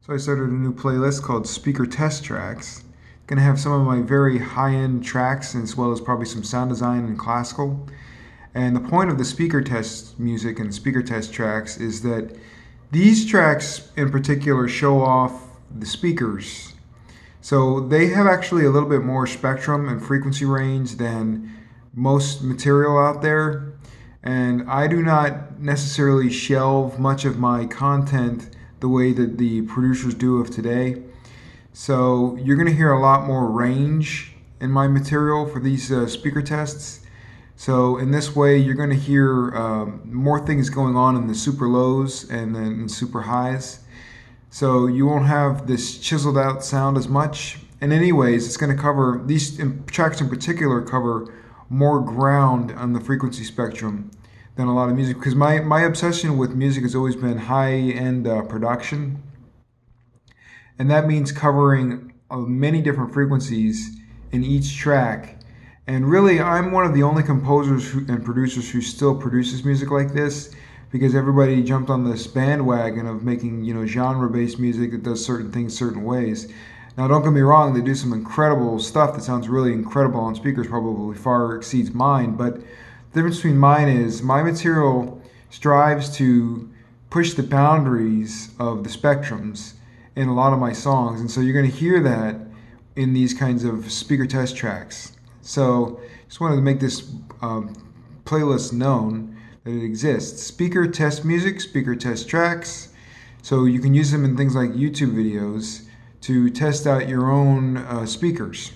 So I started a new playlist called Speaker Test Tracks. Gonna have some of my very high-end tracks as well as probably some sound design and classical. And the point of the speaker test music and speaker test tracks is that these tracks in particular show off the speakers. So they have actually a little bit more spectrum and frequency range than most material out there. And I do not necessarily shelve much of my content the way that the producers do of today. So you're going to hear a lot more range in my material for these speaker tests. So in this way, you're going to hear more things going on in the super lows and then in super highs. So you won't have this chiseled out sound as much. And anyways, it's going to cover, these tracks in particular cover more ground on the frequency spectrum than a lot of music. Because my obsession with music has always been high-end production. And that means covering many different frequencies in each track. And really, I'm one of the only composers and producers who still produces music like this, because everybody jumped on this bandwagon of making, genre-based music that does certain things certain ways. Now, don't get me wrong, they do some incredible stuff that sounds really incredible on speakers, probably far exceeds mine, but the difference between mine is my material strives to push the boundaries of the spectrums in a lot of my songs, and so you're going to hear that in these kinds of speaker test tracks. So just wanted to make this playlist known that it exists. Speaker test music, speaker test tracks. So you can use them in things like YouTube videos to test out your own speakers.